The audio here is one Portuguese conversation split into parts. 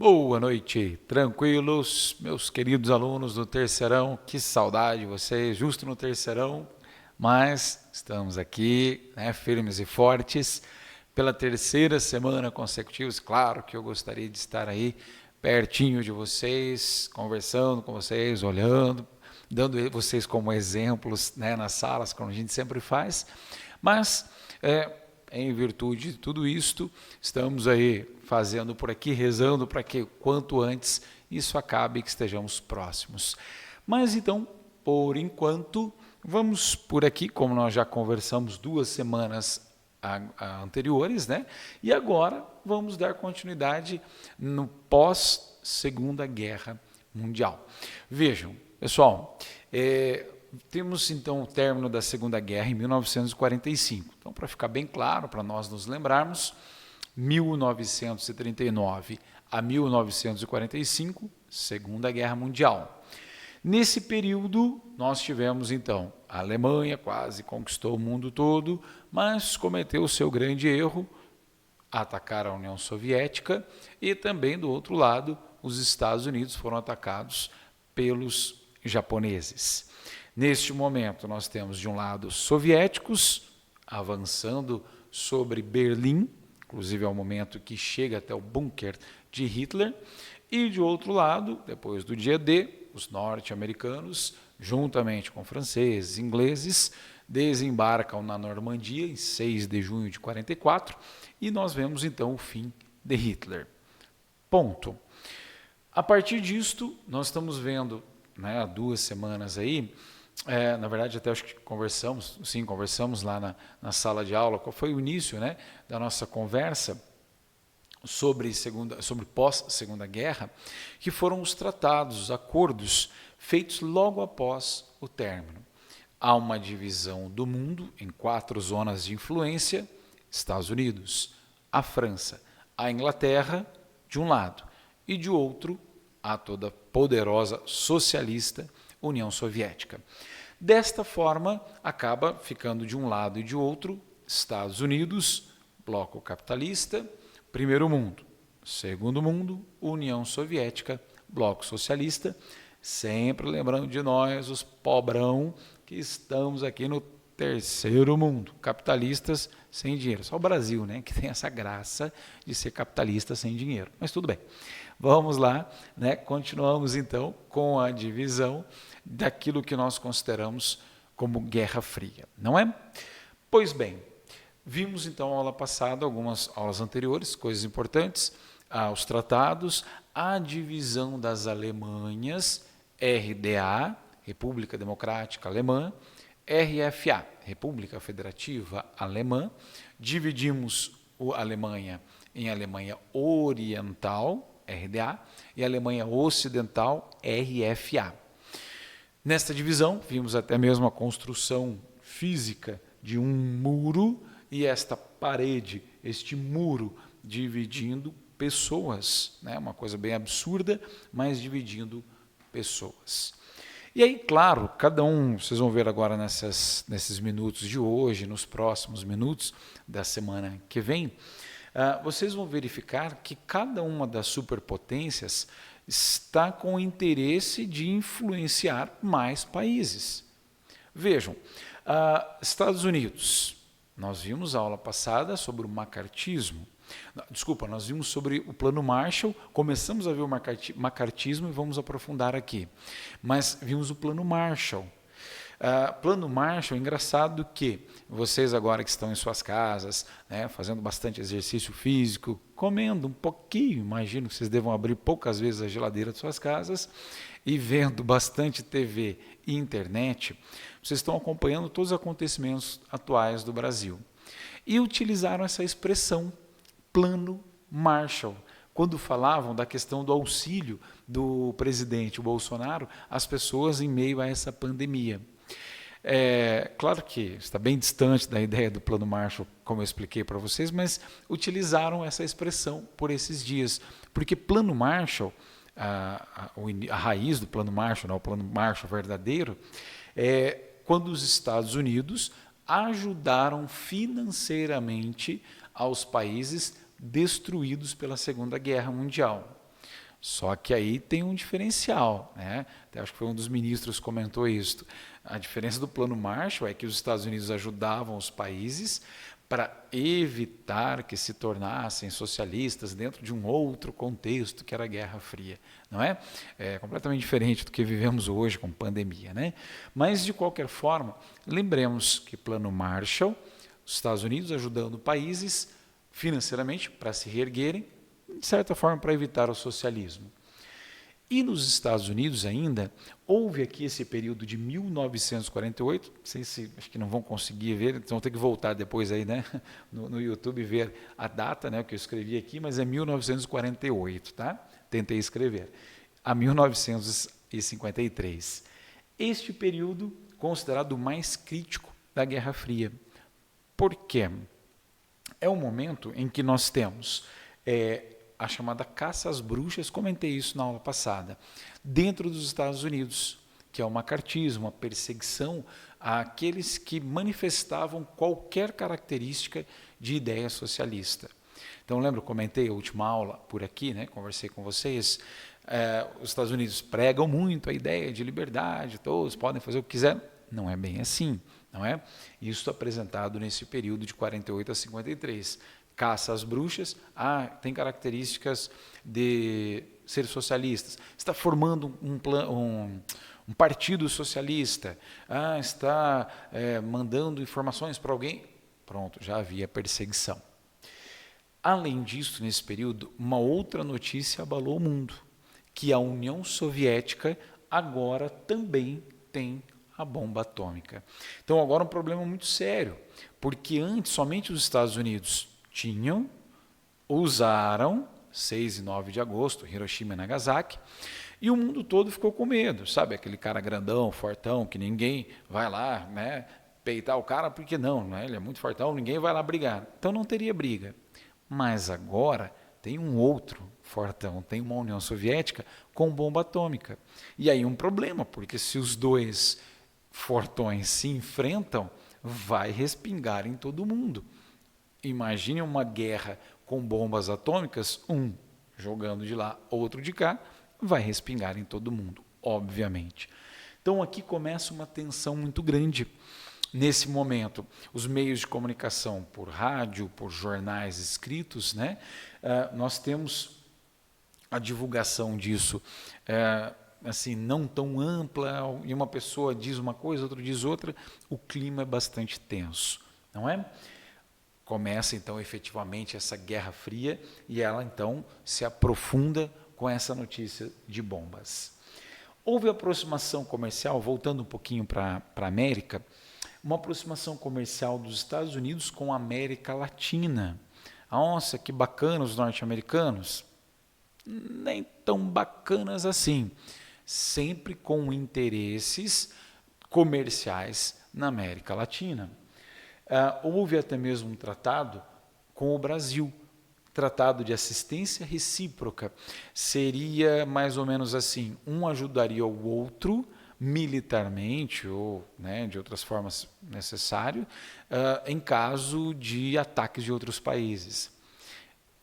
Boa noite, tranquilos, meus queridos alunos do terceirão, que saudade de vocês, justo no terceirão, mas estamos aqui, né, firmes e fortes, pela terceira semana consecutiva. Claro que eu gostaria de estar aí pertinho de vocês, conversando com vocês, olhando, dando vocês como exemplos, né, nas salas, como a gente sempre faz, mas em virtude de tudo isto, estamos aí fazendo por aqui, rezando para que quanto antes isso acabe e que estejamos próximos. Mas então, por enquanto, vamos por aqui, como nós já conversamos 2 semanas anteriores, né? E agora vamos dar continuidade no pós-Segunda Guerra Mundial. Vejam, pessoal, temos então o término da Segunda Guerra em 1945. Então, para ficar bem claro, para nós nos lembrarmos, 1939 a 1945, Segunda Guerra Mundial. Nesse período, nós tivemos então a Alemanha, quase conquistou o mundo todo, mas cometeu o seu grande erro, atacar a União Soviética, e também do outro lado, os Estados Unidos foram atacados pelos japoneses. Neste momento, nós temos de um lado soviéticos avançando sobre Berlim, inclusive é o momento que chega até o bunker de Hitler, e de outro lado, depois do dia D, os norte-americanos, juntamente com franceses, ingleses, desembarcam na Normandia em 6 de junho de 44, e nós vemos então o fim de Hitler. Ponto. A partir disto, nós estamos vendo, né, há 2 semanas aí, na verdade até acho que conversamos lá na sala de aula, qual foi o início, né, da nossa conversa sobre pós-Segunda Guerra, que foram os tratados, os acordos feitos logo após o término. Há uma divisão do mundo em 4 zonas de influência: Estados Unidos, a França, a Inglaterra, de um lado, e de outro, a toda poderosa socialista União Soviética. Desta forma, acaba ficando de um lado e de outro Estados Unidos, bloco capitalista, primeiro mundo; segundo mundo, União Soviética, bloco socialista, sempre lembrando de nós, os pobrão, que estamos aqui no terceiro mundo, capitalistas sem dinheiro. Só o Brasil, né, que tem essa graça de ser capitalista sem dinheiro, mas tudo bem. Vamos lá, né? Continuamos então com a divisão daquilo que nós consideramos como Guerra Fria, não é? Pois bem, vimos então na aula passada, algumas aulas anteriores, coisas importantes, os tratados, a divisão das Alemanhas, RDA, República Democrática Alemã, RFA, República Federativa Alemã. Dividimos a Alemanha em Alemanha Oriental, RDA, e Alemanha Ocidental, RFA. Nesta divisão, vimos até mesmo a construção física de um muro, e esta parede, este muro, dividindo pessoas, né? Uma coisa bem absurda, mas dividindo pessoas. E aí, claro, cada um, vocês vão ver agora nesses minutos de hoje, nos próximos minutos da semana que vem, vocês vão verificar que cada uma das superpotências está com o interesse de influenciar mais países. Vejam, Estados Unidos, nós vimos a aula passada sobre o macartismo. Desculpa, nós vimos sobre o Plano Marshall, começamos a ver o macartismo e vamos aprofundar aqui. Mas vimos o Plano Marshall. Plano Marshall, engraçado que vocês agora que estão em suas casas, né, fazendo bastante exercício físico, comendo um pouquinho, imagino que vocês devam abrir poucas vezes a geladeira de suas casas, e vendo bastante TV e internet, vocês estão acompanhando todos os acontecimentos atuais do Brasil. E utilizaram essa expressão, Plano Marshall, quando falavam da questão do auxílio do presidente Bolsonaro às pessoas em meio a essa pandemia. Claro que está bem distante da ideia do Plano Marshall, como eu expliquei para vocês, mas utilizaram essa expressão por esses dias, porque Plano Marshall, a raiz do Plano Marshall, não, o Plano Marshall verdadeiro, é quando os Estados Unidos ajudaram financeiramente aos países destruídos pela Segunda Guerra Mundial. Só que aí tem um diferencial, né? Até acho que foi um dos ministros que comentou isso. A diferença do Plano Marshall é que os Estados Unidos ajudavam os países para evitar que se tornassem socialistas dentro de um outro contexto, que era a Guerra Fria, não é? É completamente diferente do que vivemos hoje com pandemia, né? Mas, de qualquer forma, lembremos que Plano Marshall, os Estados Unidos ajudando países financeiramente para se reerguerem, de certa forma para evitar o socialismo. E nos Estados Unidos ainda, houve aqui esse período de 1948, não sei se, acho que não vão conseguir ver, então vão ter que voltar depois aí, né, no YouTube ver a data, né, que eu escrevi aqui, mas é 1948, tá? Tentei escrever, a 1953. Este período considerado o mais crítico da Guerra Fria. Por quê? É o momento em que nós temos a chamada caça às bruxas, comentei isso na aula passada, dentro dos Estados Unidos, que é o macartismo, a perseguição àqueles que manifestavam qualquer característica de ideia socialista. Então, lembra, eu comentei a última aula por aqui, né, conversei com vocês, os Estados Unidos pregam muito a ideia de liberdade, todos podem fazer o que quiserem. Não é bem assim, não é? Isso apresentado nesse período de 48 a 53. Caça às bruxas, tem características de ser socialistas. Está formando um partido socialista, está mandando informações para alguém. Pronto, já havia perseguição. Além disso, nesse período, uma outra notícia abalou o mundo, que a União Soviética agora também tem a bomba atômica. Então agora um problema muito sério, porque antes somente os Estados Unidos usaram 6 e 9 de agosto, Hiroshima e Nagasaki, e o mundo todo ficou com medo, sabe? Aquele cara grandão, fortão, que ninguém vai lá, né, peitar o cara, porque não, né? Ele é muito fortão, ninguém vai lá brigar. Então não teria briga. Mas agora tem um outro fortão, tem uma União Soviética com bomba atômica. E aí um problema, porque se os dois fortões se enfrentam, vai respingar em todo mundo. Imagine uma guerra com bombas atômicas, um jogando de lá, outro de cá, vai respingar em todo mundo, obviamente. Então aqui começa uma tensão muito grande. Nesse momento, os meios de comunicação por rádio, por jornais escritos, né, nós temos a divulgação disso assim, não tão ampla, e uma pessoa diz uma coisa, outra diz outra, o clima é bastante tenso, não é? Começa então efetivamente essa Guerra Fria e ela então se aprofunda com essa notícia de bombas. Houve aproximação comercial, voltando um pouquinho para a América, uma aproximação comercial dos Estados Unidos com a América Latina. Nossa, que bacana os norte-americanos. Nem tão bacanas assim, sempre com interesses comerciais na América Latina. Houve até mesmo um tratado com o Brasil, tratado de assistência recíproca. Seria mais ou menos assim, um ajudaria o outro militarmente ou, né, de outras formas necessário, em caso de ataques de outros países.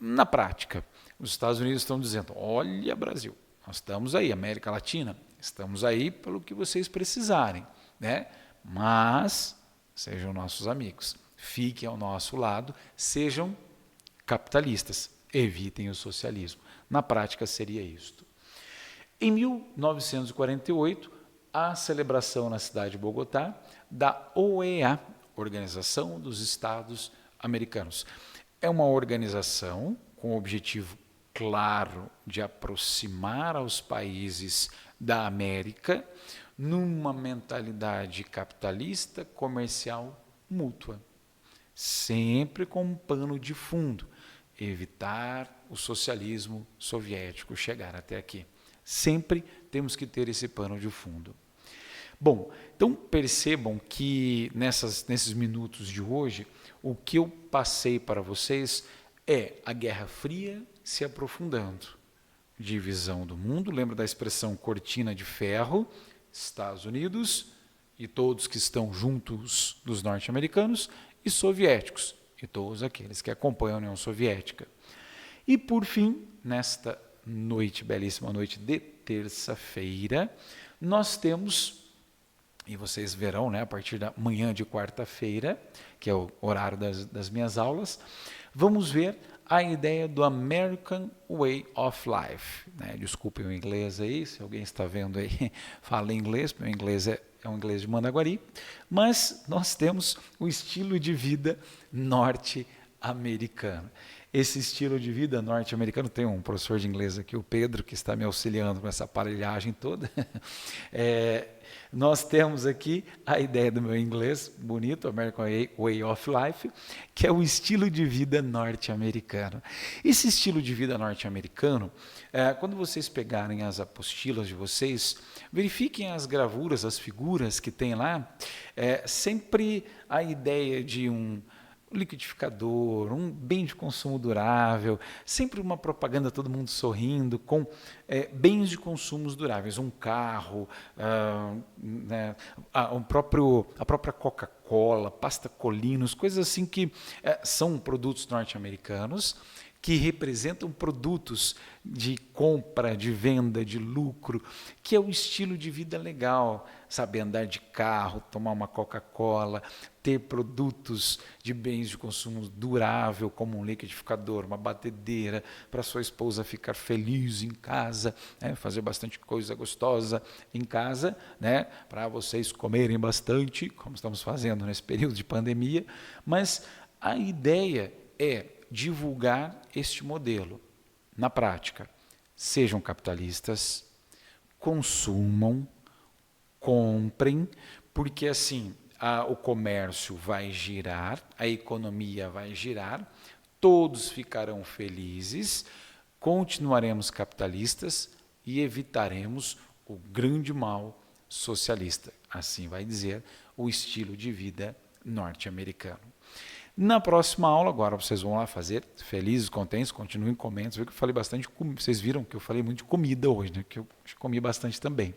Na prática, os Estados Unidos estão dizendo, olha Brasil, nós estamos aí, América Latina, estamos aí pelo que vocês precisarem, né? Mas sejam nossos amigos, fiquem ao nosso lado, sejam capitalistas, evitem o socialismo. Na prática seria isto. Em 1948, a celebração na cidade de Bogotá da OEA, Organização dos Estados Americanos. É uma organização com o objetivo claro de aproximar aos países da América numa mentalidade capitalista, comercial, mútua. Sempre com um pano de fundo, evitar o socialismo soviético chegar até aqui. Sempre temos que ter esse pano de fundo. Bom, então percebam que nesses minutos de hoje, o que eu passei para vocês é a Guerra Fria se aprofundando. Divisão do mundo, lembra da expressão cortina de ferro, Estados Unidos e todos que estão juntos dos norte-americanos e soviéticos e todos aqueles que acompanham a União Soviética. E por fim, noite, belíssima noite de terça-feira, nós temos, e vocês verão, né, a partir da manhã de quarta-feira, que é o horário das minhas aulas, vamos ver a ideia do American Way of Life. Né? Desculpem o inglês aí, se alguém está vendo aí, fala inglês, meu inglês é um inglês de Mandaguari, mas nós temos o estilo de vida norte-americano. Esse estilo de vida norte-americano, tem um professor de inglês aqui, o Pedro, que está me auxiliando com essa aparelhagem toda. Nós temos aqui a ideia do meu inglês bonito, American Way of Life, que é o estilo de vida norte-americano. Esse estilo de vida norte-americano, quando vocês pegarem as apostilas de vocês, verifiquem as gravuras, as figuras que tem lá, sempre a ideia de um liquidificador, um bem de consumo durável, sempre uma propaganda, todo mundo sorrindo, com bens de consumos duráveis, um carro, né, a própria Coca-Cola, pasta Colinos, coisas assim que são produtos norte-americanos, que representam produtos de compra, de venda, de lucro, que é o estilo de vida legal, saber andar de carro, tomar uma Coca-Cola, ter produtos de bens de consumo durável, como um liquidificador, uma batedeira, para sua esposa ficar feliz em casa, né, fazer bastante coisa gostosa em casa, né, para vocês comerem bastante, como estamos fazendo nesse período de pandemia, mas a ideia é divulgar este modelo. Na prática, sejam capitalistas, consumam, comprem, porque assim o comércio vai girar, a economia vai girar, todos ficarão felizes, continuaremos capitalistas e evitaremos o grande mal socialista. Assim vai dizer o estilo de vida norte-americano. Na próxima aula, agora vocês vão lá fazer, felizes, contentes, continuem comendo. Vocês viram que eu falei bastante, vocês viram que eu falei muito de comida hoje, né? Que eu comi bastante também.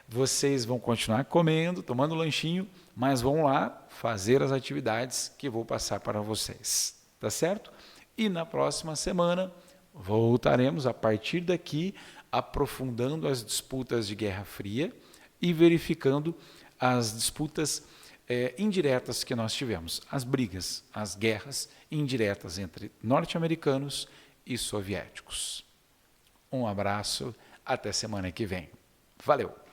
Vocês vão continuar comendo, tomando lanchinho, mas vão lá fazer as atividades que eu vou passar para vocês, tá certo? E na próxima semana voltaremos a partir daqui aprofundando as disputas de Guerra Fria e verificando as disputas indiretas que nós tivemos, as brigas, as guerras indiretas entre norte-americanos e soviéticos. Um abraço, até semana que vem. Valeu!